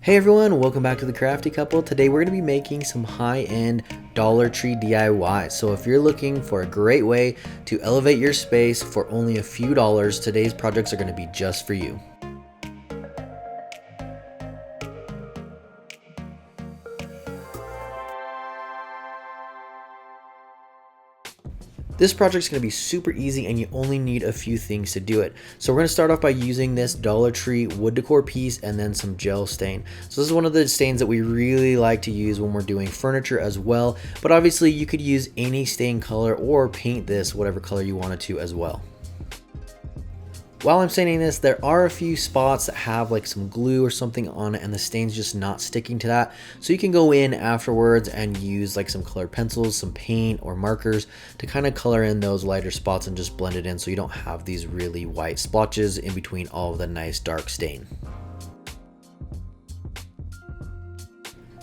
Hey everyone, welcome back to the Crafty Couple. Today we're going to be making some high-end Dollar Tree DIY. So if you're looking for a great way to elevate your space for only a few dollars, today's projects are going to be just for you. This project is going to be super easy and you only need a few things to do it. So we're going to start off by using this Dollar Tree wood decor piece and then some gel stain. So this is one of the stains that we really like to use when we're doing furniture as well, but obviously you could use any stain color or paint this whatever color you wanted to as well. While I'm staining this, there are a few spots that have like some glue or something on it and the stain's just not sticking to that. So you can go in afterwards and use like some colored pencils, some paint or markers to kind of color in those lighter spots and just blend it in so you don't have these really white splotches in between all of the nice dark stain.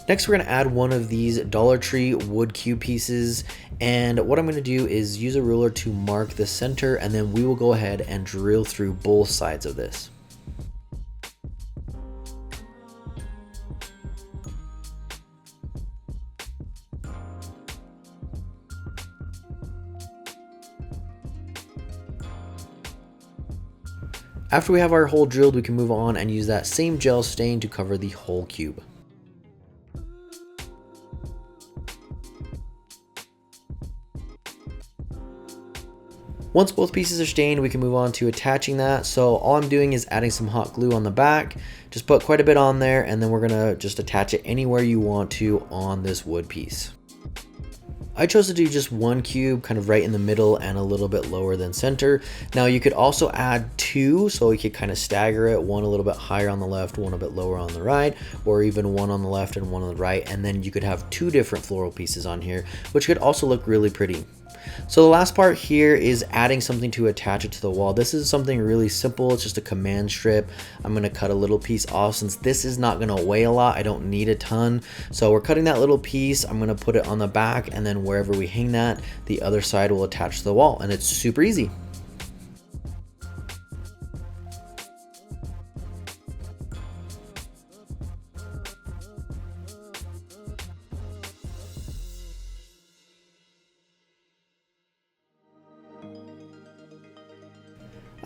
Next, we're going to add one of these Dollar Tree wood cube pieces, and what I'm going to do is use a ruler to mark the center, and then we will go ahead and drill through both sides of this. After we have our hole drilled, we can move on and use that same gel stain to cover the whole cube. Once both pieces are stained, we can move on to attaching that. So all I'm doing is adding some hot glue on the back. Just put quite a bit on there, and then we're gonna just attach it anywhere you want to on this wood piece. I chose to do just one cube kind of right in the middle and a little bit lower than center. Now you could also add two, so you could kind of stagger it, one a little bit higher on the left, one a bit lower on the right, or even one on the left and one on the right, and then you could have two different floral pieces on here, which could also look really pretty. So the last part here is adding something to attach it to the wall. This is something really simple. It's just a command strip. I'm going to cut a little piece off since this is not going to weigh a lot. I don't need a ton. So we're cutting that little piece. I'm going to put it on the back, and then wherever we hang that, the other side will attach to the wall, and it's super easy.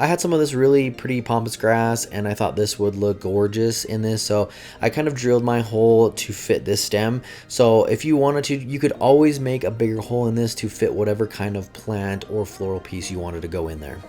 I had some of this really pretty pampas grass and I thought this would look gorgeous in this, so I kind of drilled my hole to fit this stem. So if you wanted to, you could always make a bigger hole in this to fit whatever kind of plant or floral piece you wanted to go in there.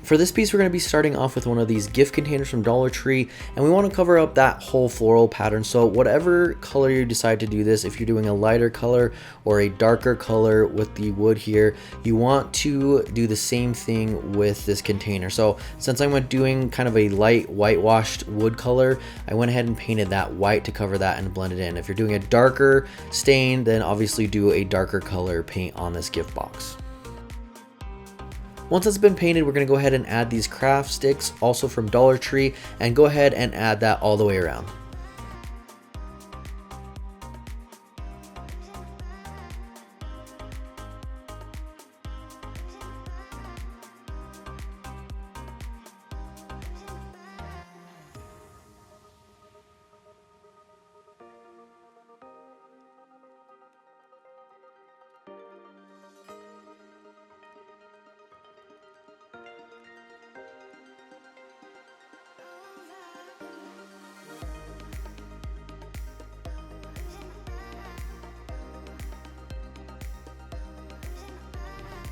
For this piece, we're going to be starting off with one of these gift containers from Dollar Tree, and we want to cover up that whole floral pattern. So whatever color you decide to do this, if you're doing a lighter color or a darker color with the wood here, you want to do the same thing with this container. So since I'm doing kind of a light whitewashed wood color, I went ahead and painted that white to cover that and blend it in. If you're doing a darker stain, then obviously do a darker color paint on this gift box. Once it's been painted, we're going to go ahead and add these craft sticks, also from Dollar Tree, and go ahead and add that all the way around.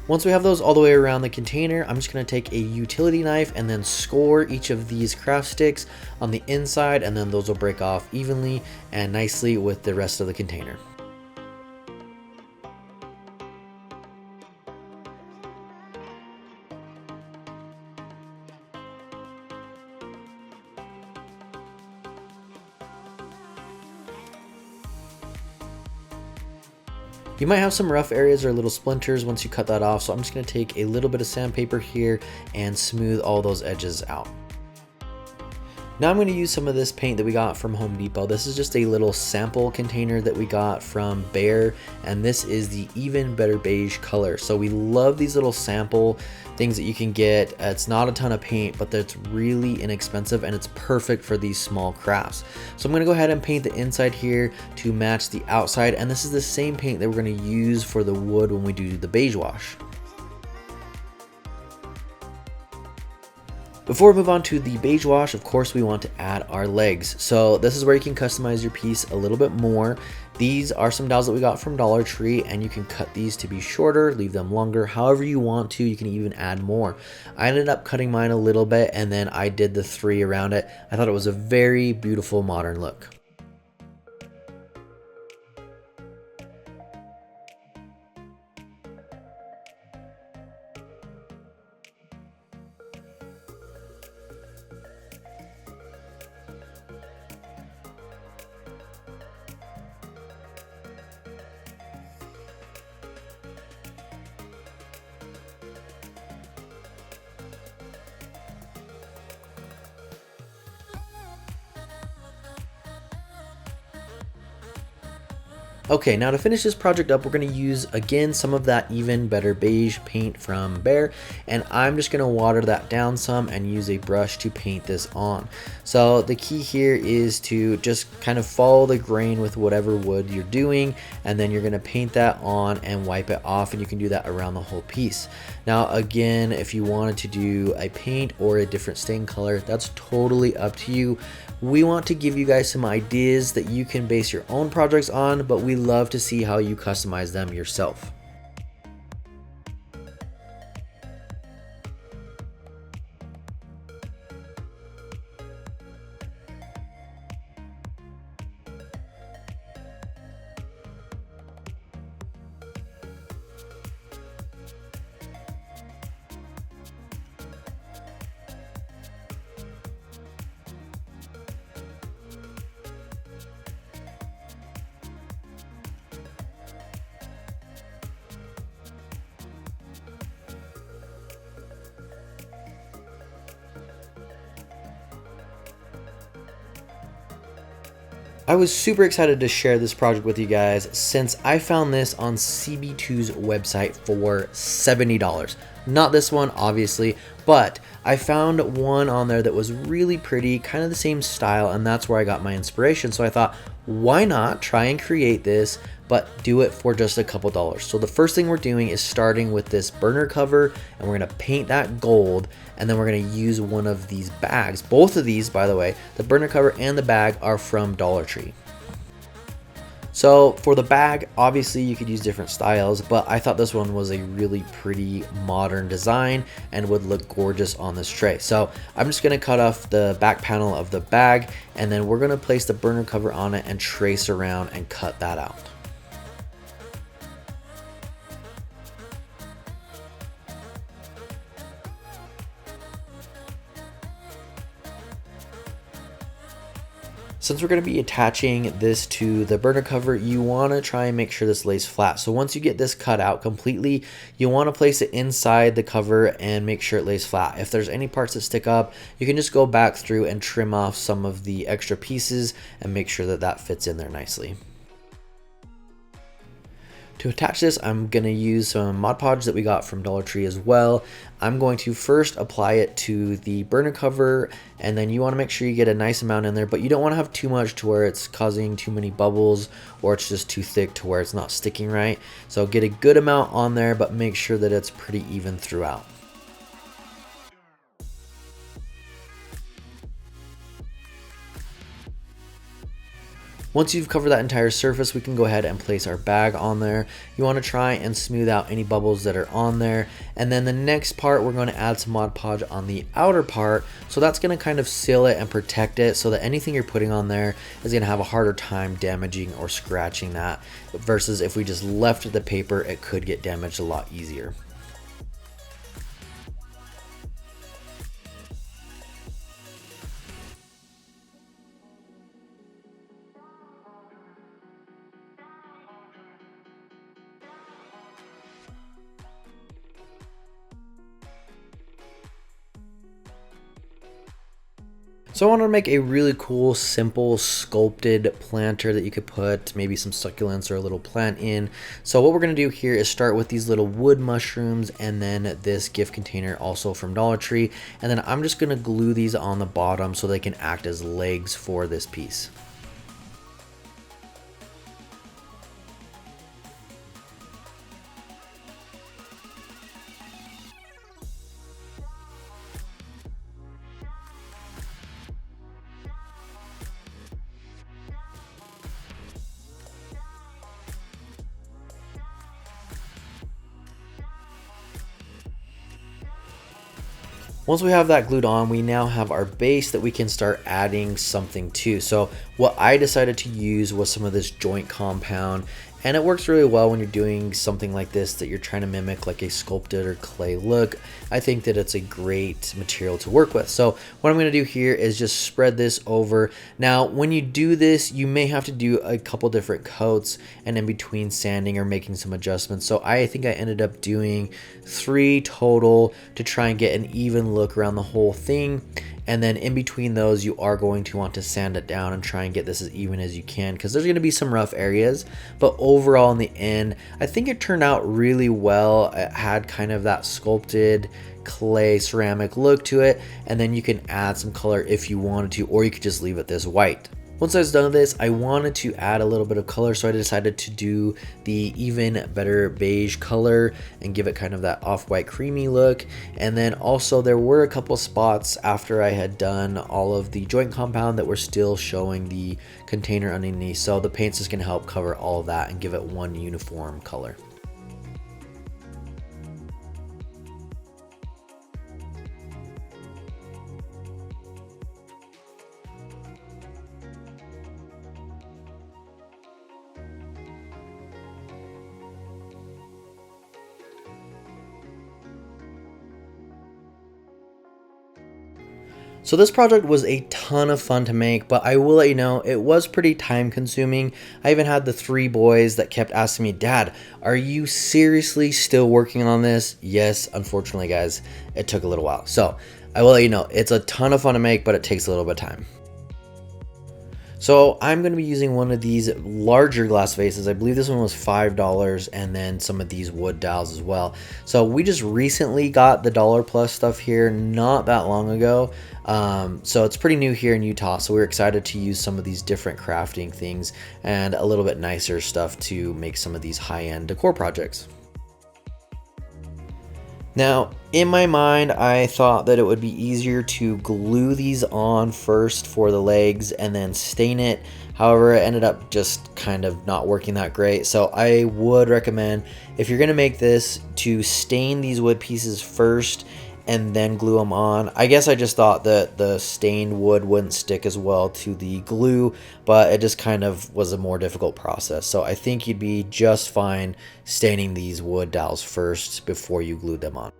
Once we have those all the way around the container, I'm just going to take a utility knife and then score each of these craft sticks on the inside, and then those will break off evenly and nicely with the rest of the container. You might have some rough areas or little splinters once you cut that off, so I'm just going to take a little bit of sandpaper here and smooth all those edges out. Now I'm going to use some of this paint that we got from Home Depot. This is just a little sample container that we got from Behr, and this is the Even Better Beige color. So we love these little sample things that you can get. It's not a ton of paint, but it's really inexpensive and it's perfect for these small crafts. So I'm going to go ahead and paint the inside here to match the outside, and this is the same paint that we're going to use for the wood when we do the beige wash. Before we move on to the beige wash, of course, we want to add our legs. So this is where you can customize your piece a little bit more. These are some dowels that we got from Dollar Tree, and you can cut these to be shorter, leave them longer, however you want to. You can even add more. I ended up cutting mine a little bit, and then I did the 3 around it. I thought it was a very beautiful modern look. Okay, now to finish this project up, we're going to use again some of that Even Better Beige paint from Behr, and I'm just going to water that down some and use a brush to paint this on. So the key here is to just kind of follow the grain with whatever wood you're doing, and then you're going to paint that on and wipe it off, and you can do that around the whole piece. Now again, if you wanted to do a paint or a different stain color, that's totally up to you. We want to give you guys some ideas that you can base your own projects on, but we love to see how you customize them yourself. I was super excited to share this project with you guys since I found this on CB2's website for $70. Not this one, obviously, but I found one on there that was really pretty, kind of the same style, and that's where I got my inspiration. So I thought, why not try and create this, but do it for just a couple dollars. So the first thing we're doing is starting with this burner cover, and we're gonna paint that gold, and then we're gonna use one of these bags. Both of these, by the way, the burner cover and the bag are from Dollar Tree. So for the bag, obviously you could use different styles, but I thought this one was a really pretty modern design and would look gorgeous on this tray. So I'm just gonna cut off the back panel of the bag, and then we're gonna place the burner cover on it and trace around and cut that out. Since we're going to be attaching this to the burner cover, you want to try and make sure this lays flat. So once you get this cut out completely, you want to place it inside the cover and make sure it lays flat. If there's any parts that stick up, you can just go back through and trim off some of the extra pieces and make sure that that fits in there nicely. To attach this, I'm going to use some Mod Podge that we got from Dollar Tree as well. I'm going to first apply it to the burner cover, and then you want to make sure you get a nice amount in there, but you don't want to have too much to where it's causing too many bubbles or it's just too thick to where it's not sticking right. So get a good amount on there, but make sure that it's pretty even throughout. Once you've covered that entire surface, we can go ahead and place our bag on there. You want to try and smooth out any bubbles that are on there. And then the next part, we're going to add some Mod Podge on the outer part. So that's going to kind of seal it and protect it so that anything you're putting on there is going to have a harder time damaging or scratching that. Versus if we just left the paper, it could get damaged a lot easier. So So I wanted to make a really cool, simple, sculpted planter that you could put maybe some succulents or a little plant in. So what we're going to do here is start with these little wood mushrooms and then this gift container also from Dollar Tree. And then I'm just going to glue these on the bottom so they can act as legs for this piece. Once we have that glued on, we now have our base that we can start adding something to. So what I decided to use was some of this joint compound, and it works really well when you're doing something like this that you're trying to mimic like a sculpted or clay look. I think that it's a great material to work with. So what I'm going to do here is just spread this over. Now when you do this, you may have to do a couple different coats and in between sanding or making some adjustments. So I think I ended up doing 3 total to try and get an even look around the whole thing. And then in between those, you are going to want to sand it down and try and get this as even as you can, because there's going to be some rough areas. But overall in the end, I think it turned out really well. It had kind of that sculpted clay ceramic look to it, and then you can add some color if you wanted to, or you could just leave it this white. Once I was done with this, I wanted to add a little bit of color, so I decided to do the even better beige color and give it kind of that off-white creamy look. And then also there were a couple spots after I had done all of the joint compound that were still showing the container underneath, so the paint's just going to help cover all of that and give it one uniform color. So this project was a ton of fun to make, but I will let you know, it was pretty time consuming. I even had the 3 boys that kept asking me, "Dad, are you seriously still working on this?" Yes, unfortunately guys, it took a little while. So I will let you know, it's a ton of fun to make, but it takes a little bit of time. So I'm going to be using one of these larger glass vases. I believe this one was $5, and then some of these wood dowels as well. So we just recently got the Dollar Plus stuff here not that long ago. So it's pretty new here in Utah. So we're excited to use some of these different crafting things and a little bit nicer stuff to make some of these high-end decor projects. Now, in my mind, I thought that it would be easier to glue these on first for the legs and then stain it. However, it ended up just kind of not working that great. So I would recommend, if you're going to make this, to stain these wood pieces first and then glue them on. I guess I just thought that the stained wood wouldn't stick as well to the glue, but it just kind of was a more difficult process. So I think you'd be just fine staining these wood dowels first before you glued them on.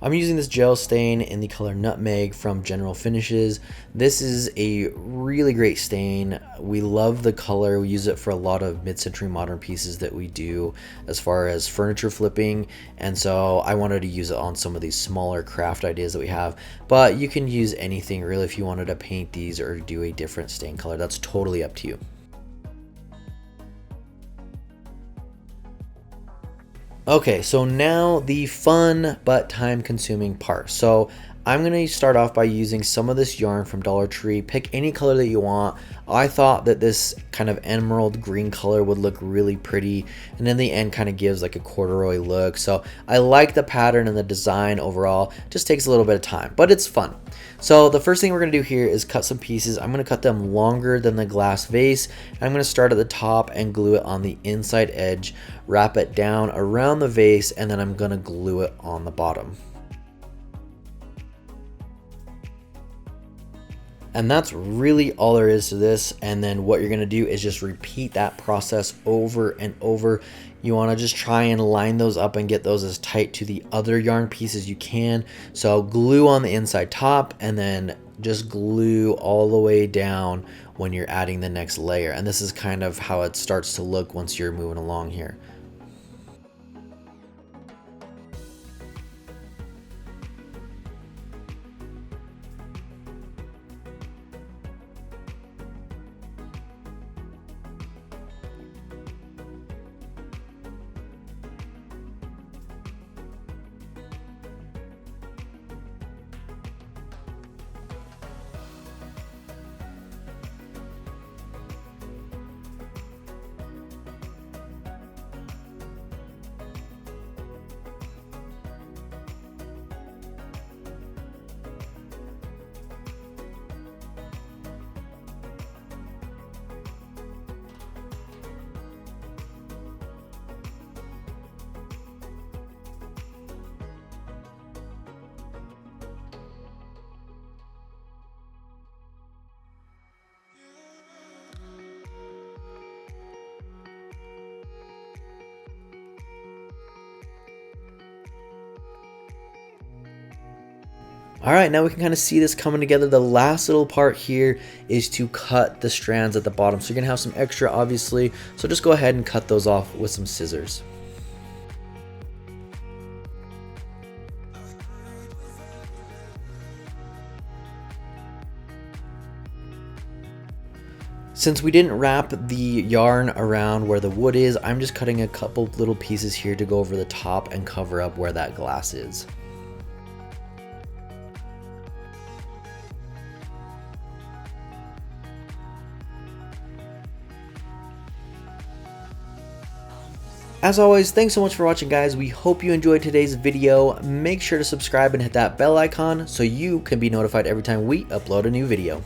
I'm using this gel stain in the color Nutmeg from General Finishes. This is a really great stain. We love the color. We use it for a lot of mid-century modern pieces that we do as far as furniture flipping. And so I wanted to use it on some of these smaller craft ideas that we have. But you can use anything really if you wanted to paint these or do a different stain color. That's totally up to you. Okay, so now the fun but time consuming part. So I'm going to start off by using some of this yarn from Dollar Tree. Pick any color that you want. I thought that this kind of emerald green color would look really pretty, and in the end kind of gives like a corduroy look. So I like the pattern and the design overall. Just takes a little bit of time, but it's fun. So the first thing we're going to do here is cut some pieces. I'm going to cut them longer than the glass vase. I'm going to start at the top and glue it on the inside edge, wrap it down around the vase, and then I'm going to glue it on the bottom. And that's really all there is to this. And then what you're going to do is just repeat that process over and over. You want to just try and line those up and get those as tight to the other yarn pieces you can. So glue on the inside top and then just glue all the way down when you're adding the next layer. And this is kind of how it starts to look once you're moving along here. All right, now we can kind of see this coming together. The last little part here is to cut the strands at the bottom. So you're gonna have some extra, obviously. So just go ahead and cut those off with some scissors. Since we didn't wrap the yarn around where the wood is, I'm just cutting a couple little pieces here to go over the top and cover up where that glass is. As always, thanks so much for watching, guys. We hope you enjoyed today's video. Make sure to subscribe and hit that bell icon so you can be notified every time we upload a new video.